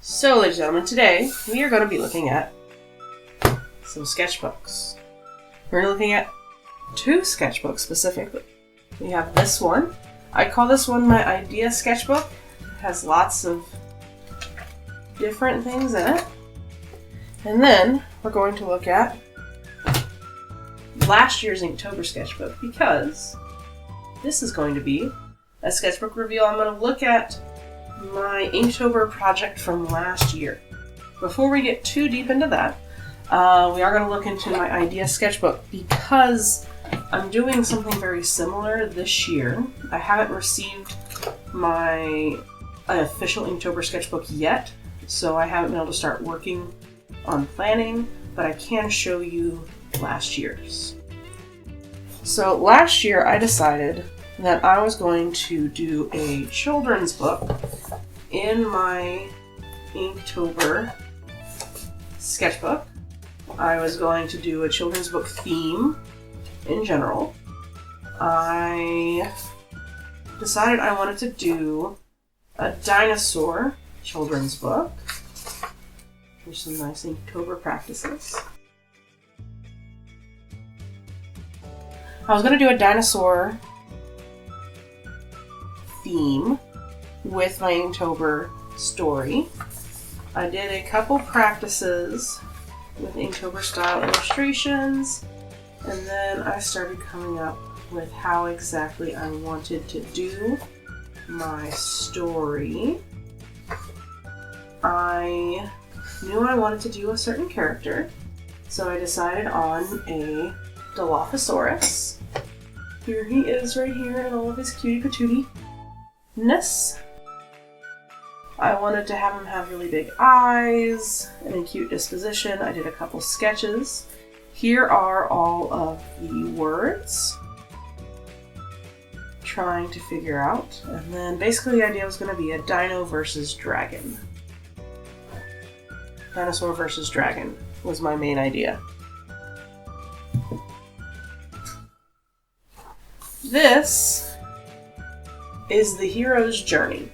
So, ladies and gentlemen, today we are going to be looking at some sketchbooks. We're looking at two sketchbooks specifically. We have this one. I call this one my idea sketchbook. It has lots of different things in it. And then we're going to look at last year's Inktober sketchbook because this is going to be a sketchbook review. I'm going to look at my Inktober project from last year. Before we get too deep into that, we are going to look into my idea sketchbook because I'm doing something very similar this year. I haven't received my official Inktober sketchbook yet, so I haven't been able to start working on planning, but I can show you last year's. So last year I decided that I was going to do a children's book in my Inktober sketchbook. I was going to do a children's book theme in general. I decided I wanted to do a dinosaur children's book. Here's some nice Inktober practices. I was going to do a dinosaur theme with my Inktober story. I did a couple practices with Inktober style illustrations, and then I started coming up with how exactly I wanted to do my story. I knew I wanted to do a certain character, so I decided on a Dilophosaurus. Here he is right here in all of his cutie patootie-ness. I wanted to have him have really big eyes and a cute disposition. I did a couple sketches. Here are all of the words. Trying to figure out. And then basically the idea was going to be a dino versus dragon. Dinosaur versus dragon was my main idea. This is the hero's journey.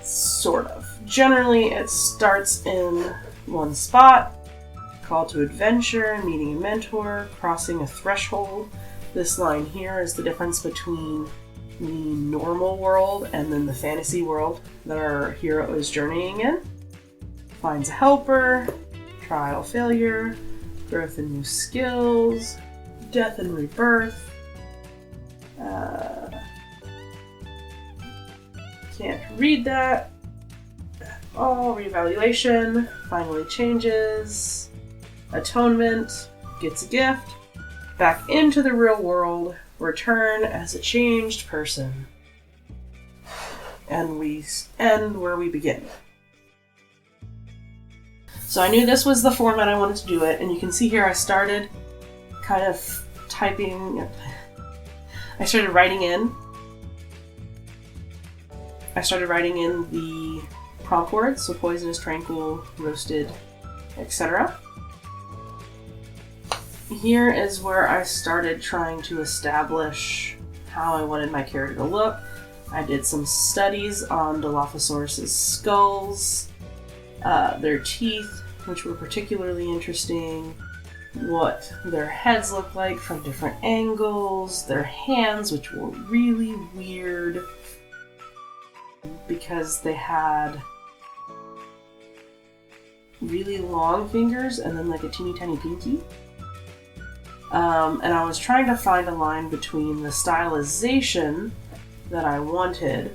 Sort of. Generally, it starts in one spot. Call to adventure, meeting a mentor, crossing a threshold. This line here is the difference between the normal world and then the fantasy world that our hero is journeying in. Finds a helper, trial, failure, growth and new skills, death and rebirth. Can't read that. Oh, reevaluation, finally changes, atonement, gets a gift, back into the real world, return as a changed person. And we end where we begin. So I knew this was the format I wanted to do it, and you can see here I started kind of typing, I started writing in the prompt words, so poisonous, tranquil, roasted, etc. Here is where I started trying to establish how I wanted my character to look. I did some studies on Dilophosaurus' skulls, their teeth, which were particularly interesting, what their heads looked like from different angles, their hands, which were really weird because they had really long fingers and then like a teeny tiny pinky. And I was trying to find a line between the stylization that I wanted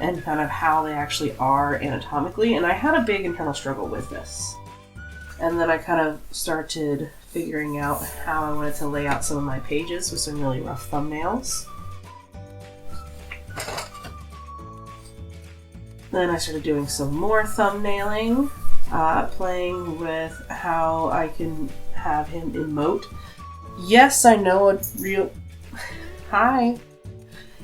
and kind of how they actually are anatomically, and I had a big internal struggle with this. And then I kind of started figuring out how I wanted to lay out some of my pages with some really rough thumbnails. Then I started doing some more thumbnailing, playing with how I can have him emote. Yes, I know a real... Hi!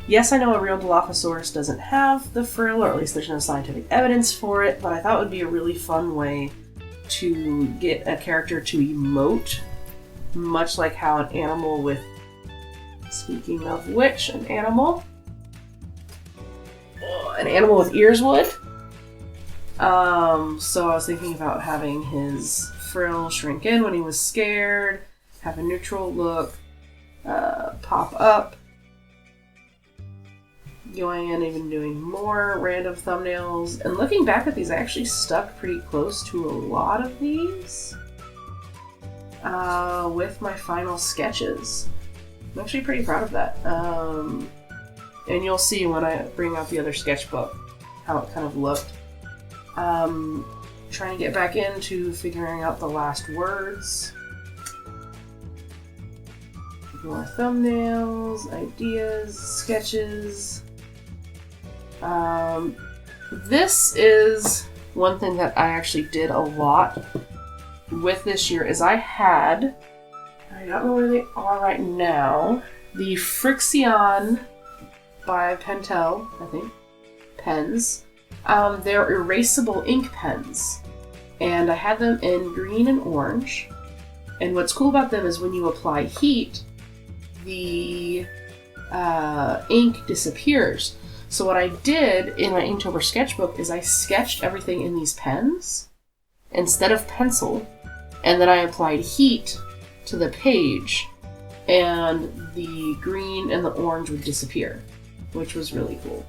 Yes, I know a real Dilophosaurus doesn't have the frill, or at least there's no scientific evidence for it, but I thought it would be a really fun way to get a character to emote, much like how an animal with... Speaking of which, an animal with ears would. So I was thinking about having his frill shrink in when he was scared, have a neutral look, pop up, going in even doing more random thumbnails. And looking back at these, I actually stuck pretty close to a lot of these with my final sketches. I'm actually pretty proud of that. And you'll see when I bring out the other sketchbook how it kind of looked. Trying to get back into figuring out the last words. More thumbnails, ideas, sketches. This is one thing that I actually did a lot with this year is I don't know where they are right now, the Frixion by Pentel, I think, pens. They're erasable ink pens, and I had them in green and orange. And what's cool about them is when you apply heat, the ink disappears. So what I did in my Inktober sketchbook is I sketched everything in these pens instead of pencil, and then I applied heat to the page, and the green and the orange would disappear, which was really cool.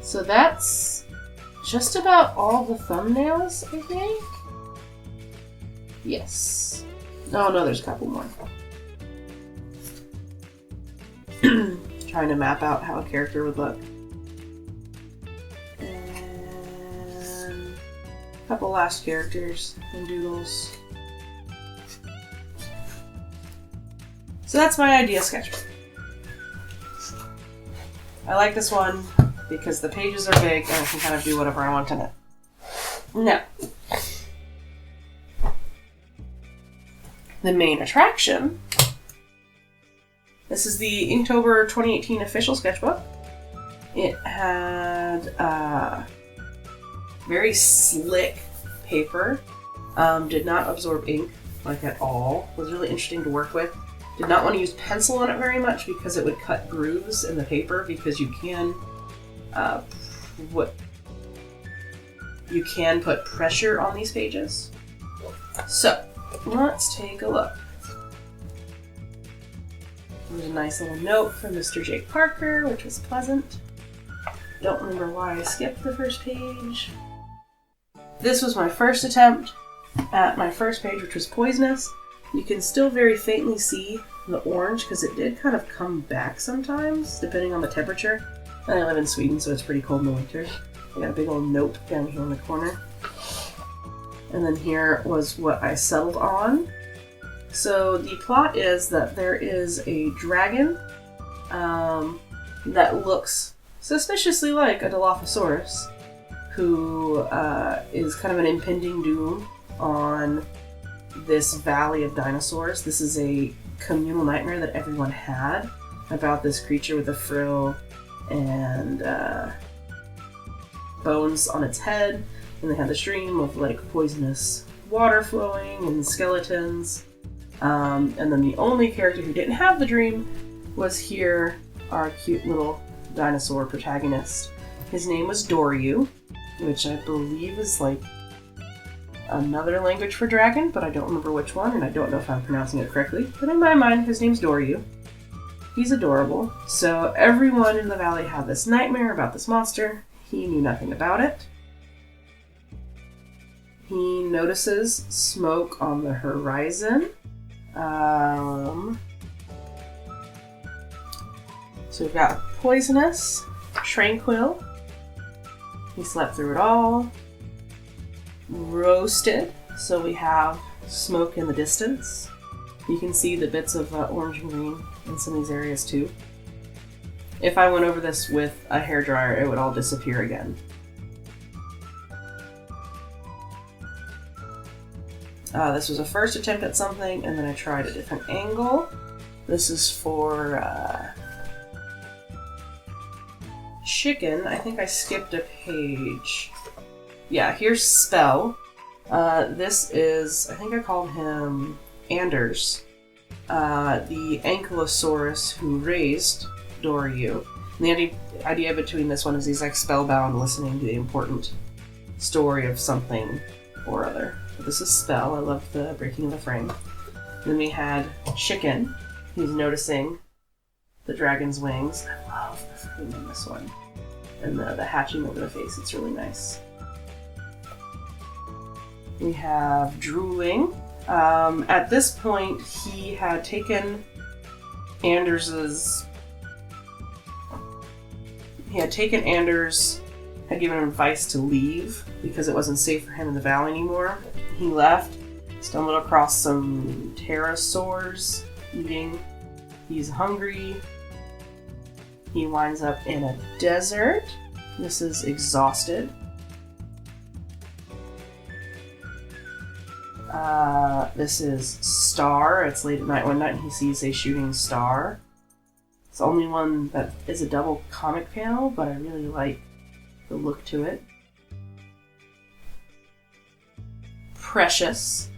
So that's just about all the thumbnails, I think. Yes. Oh no, there's a couple more. Trying to map out how a character would look. And a couple last characters and doodles. So that's my idea sketchbook. I like this one because the pages are big and I can kind of do whatever I want in it. Now, the main attraction. This is the Inktober 2018 official sketchbook. It had very slick paper. Did not absorb ink, like at all. Was really interesting to work with. Did not want to use pencil on it very much because it would cut grooves in the paper, because you can put pressure on these pages. So, let's take a look. There's a nice little note from Mr. Jake Parker, which was pleasant. Don't remember why I skipped the first page. This was my first attempt at my first page, which was Poisonous. You can still very faintly see the orange because it did kind of come back sometimes, depending on the temperature. And I live in Sweden, so it's pretty cold in the winter. I got a big old note down here in the corner. And then here was what I settled on. So the plot is that there is a dragon that looks suspiciously like a Dilophosaurus, who is kind of an impending doom on this valley of dinosaurs. This is a communal nightmare that everyone had about this creature with a frill and bones on its head, and they had the stream of like poisonous water flowing and skeletons. And then the only character who didn't have the dream was here, our cute little dinosaur protagonist. His name was Doryu, which I believe is like another language for dragon, but I don't remember which one, and I don't know if I'm pronouncing it correctly. But in my mind, his name's Doryu. He's adorable. So everyone in the valley had this nightmare about this monster. He knew nothing about it. He notices smoke on the horizon. So we've got Poisonous, Tranquil. He slept through it all. Roasted. So we have smoke in the distance. You can see the bits of orange and green in some of these areas too. If I went over this with a hairdryer, it would all disappear again. This was a first attempt at something, and then I tried a different angle. This is for Chicken. I think I skipped a page. Yeah, here's Spell. This is, I think I called him Anders, the Ankylosaurus who raised Doryu. And the idea between this one is he's like spellbound, listening to the important story of something or other. But this is Spell. I love the breaking of the frame. Then we had Chicken. He's noticing the dragon's wings. I love the frame in this one. And the hatching over the face. It's really nice. We have Drooling. At this point, he had taken Anders, had given him advice to leave because it wasn't safe for him in the valley anymore. He left, stumbled across some pterosaurs eating. He's hungry. He winds up in a desert. This is Exhausted. This is Star. It's late at night one night and he sees a shooting star. It's the only one that is a double comic panel, but I really like the look to it. Precious.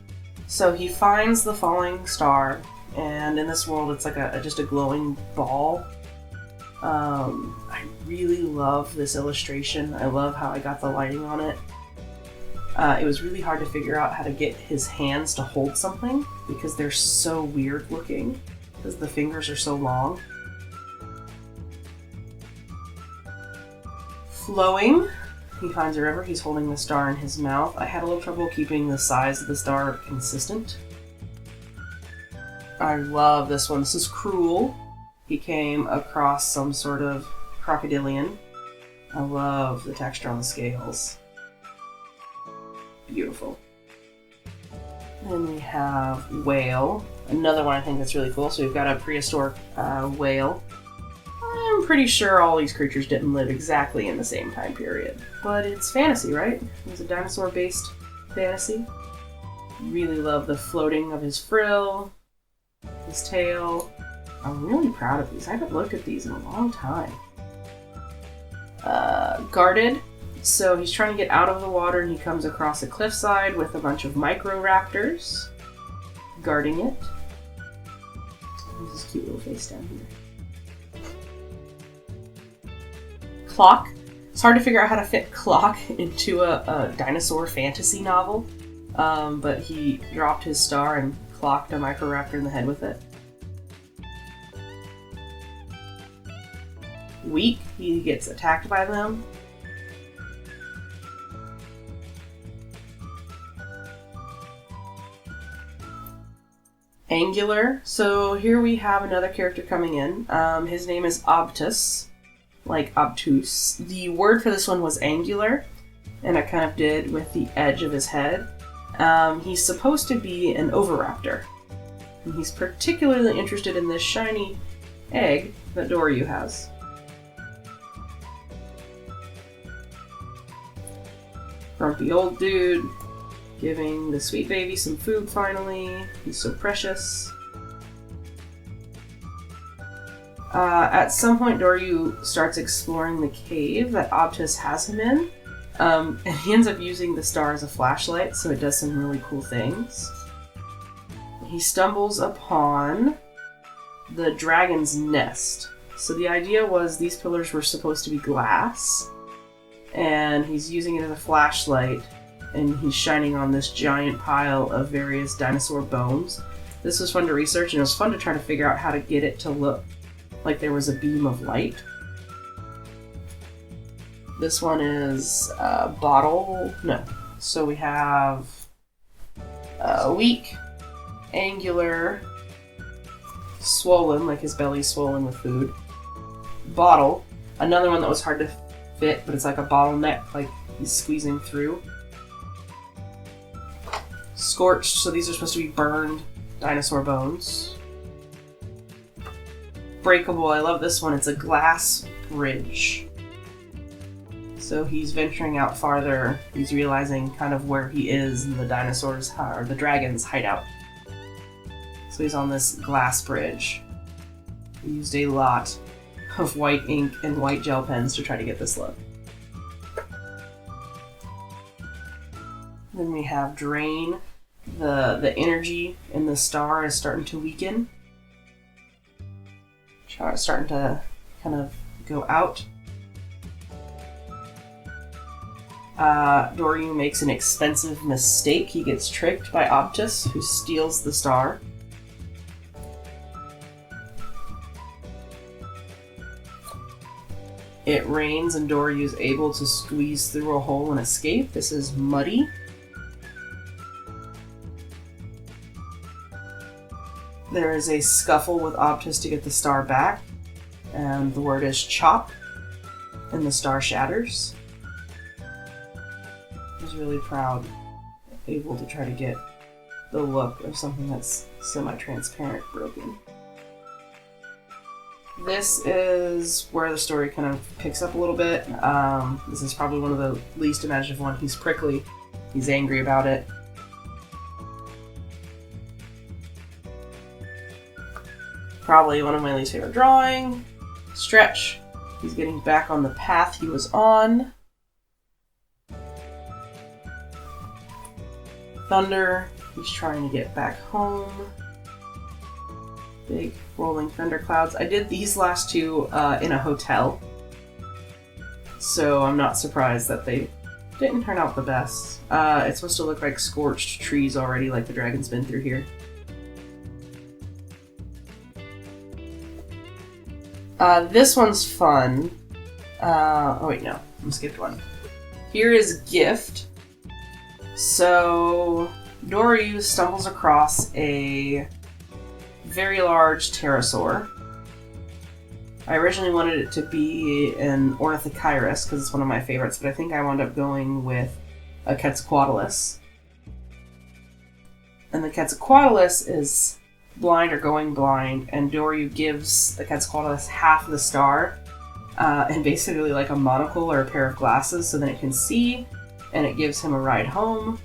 So he finds the falling star, and in this world it's like just a glowing ball. I really love this illustration. I love how I got the lighting on it. It was really hard to figure out how to get his hands to hold something because they're so weird looking because the fingers are so long. Flowing. He finds a river. He's holding the star in his mouth. I had a little trouble keeping the size of the star consistent. I love this one. This is Cruel. He came across some sort of crocodilian. I love the texture on the scales. Beautiful. Then we have Whale. Another one I think that's really cool. So we've got a prehistoric whale. I'm pretty sure all these creatures didn't live exactly in the same time period. But it's fantasy, right? It was a dinosaur-based fantasy. Really love the floating of his frill, his tail. I'm really proud of these. I haven't looked at these in a long time. Guarded. So he's trying to get out of the water and he comes across a cliffside with a bunch of microraptors guarding it. There's this cute little face down here. Clock. It's hard to figure out how to fit Clock into a dinosaur fantasy novel, but he dropped his star and clocked a microraptor in the head with it. Weak. He gets attacked by them. Angular. So here we have another character coming in. His name is Obtus, like obtuse. The word for this one was angular, and I kind of did with the edge of his head. He's supposed to be an oviraptor, and he's particularly interested in this shiny egg that Doryu has. Grumpy old dude. Giving the sweet baby some food finally. He's so precious. At some point, Doryu starts exploring the cave that Obtus has him in. And he ends up using the star as a flashlight, so it does some really cool things. He stumbles upon the dragon's nest. So the idea was these pillars were supposed to be glass, and he's using it as a flashlight. And he's shining on this giant pile of various dinosaur bones. This was fun to research, and it was fun to try to figure out how to get it to look like there was a beam of light. This one is bottle. No. So we have weak, angular, swollen, like his belly's swollen with food. Bottle. Another one that was hard to fit, but it's like a bottleneck, like he's squeezing through. Scorched, so these are supposed to be burned dinosaur bones. Breakable, I love this one. It's a glass bridge. So he's venturing out farther. He's realizing kind of where he is in the dinosaurs, or the dragon's hideout. So he's on this glass bridge. We used a lot of white ink and white gel pens to try to get this look. Then we have Drain. The energy in the star is starting to weaken. Starting to kind of go out. Doryu makes an expensive mistake. He gets tricked by Optus, who steals the star. It rains and Doryu is able to squeeze through a hole and escape. This is muddy. There is a scuffle with Optus to get the star back, and the word is chop, and the star shatters. I was really proud, able to try to get the look of something that's semi-transparent broken. This is where the story kind of picks up a little bit. This is probably one of the least imaginative ones. He's prickly. He's angry about it. Probably one of my least favorite drawing. Stretch. He's getting back on the path he was on. Thunder. He's trying to get back home. Big rolling thunderclouds. I did these last two in a hotel, so I'm not surprised that they didn't turn out the best. It's supposed to look like scorched trees already, like the dragon's been through here. This one's fun. Oh wait, no. I skipped one. Here is Gift. So, Doryu stumbles across a very large pterosaur. I originally wanted it to be an Ornithochirus because it's one of my favorites, but I think I wound up going with a Quetzalcoatlus. And the Quetzalcoatlus is blind or going blind, and Doryu gives the Quetzalcoatlus half the star, and basically like a monocle or a pair of glasses so then it can see, and it gives him a ride home.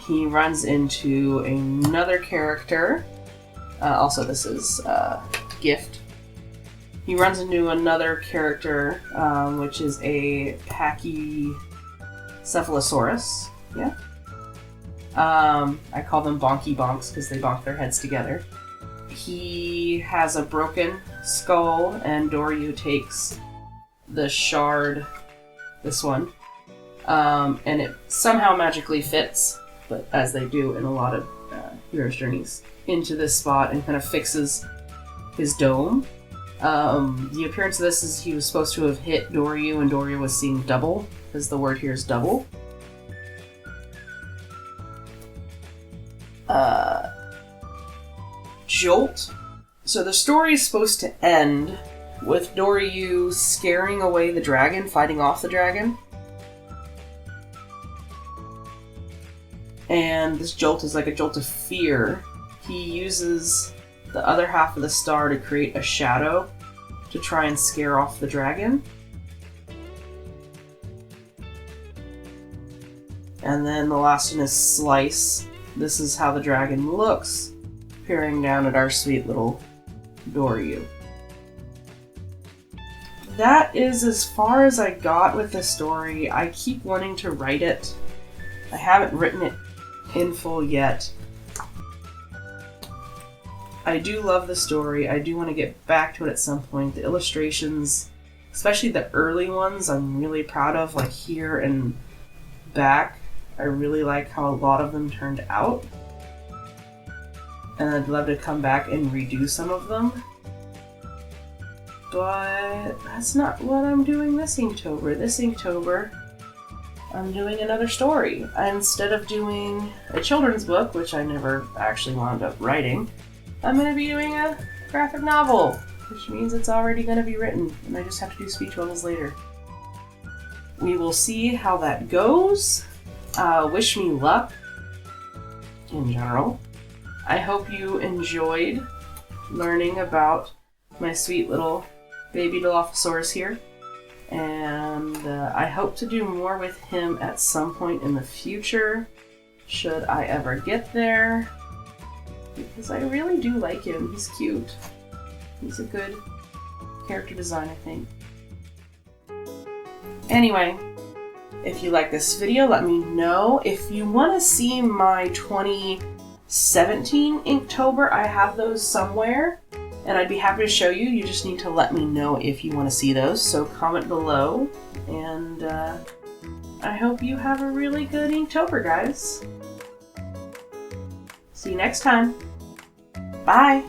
He runs into another character. Also, this is Gift. He runs into another character, which is a Pachycephalosaurus. Yeah. I call them bonky bonks because they bonk their heads together. He has a broken skull, and Doryu takes the shard, this one, and it somehow magically fits, but as they do in a lot of heroes' journeys, into this spot and kind of fixes his dome. The appearance of this is he was supposed to have hit Doryu, and Doryu was seeing double, because the word here is double. Jolt. So the story is supposed to end with Doryu scaring away the dragon, fighting off the dragon. And this jolt is like a jolt of fear. He uses the other half of the star to create a shadow to try and scare off the dragon. And then the last one is Slice. This is how the dragon looks, peering down at our sweet little Doryu. That is as far as I got with the story. I keep wanting to write it. I haven't written it in full yet. I do love the story. I do want to get back to it at some point. The illustrations, especially the early ones, I'm really proud of, like here and back. I really like how a lot of them turned out. And I'd love to come back and redo some of them. But that's not what I'm doing this Inktober. This Inktober, I'm doing another story. Instead of doing a children's book, which I never actually wound up writing, I'm going to be doing a graphic novel, which means it's already going to be written, and I just have to do speech bubbles later. We will see how that goes. Wish me luck, in general. I hope you enjoyed learning about my sweet little baby Dilophosaurus here. And I hope to do more with him at some point in the future, should I ever get there. Because I really do like him. He's cute. He's a good character design, I think. Anyway, if you like this video, let me know. If you want to see my 2017 Inktober, I have those somewhere. and I'd be happy to show you. You just need to let me know if you want to see those, so comment below, and I hope you have a really good Inktober, guys. See you next time. Bye!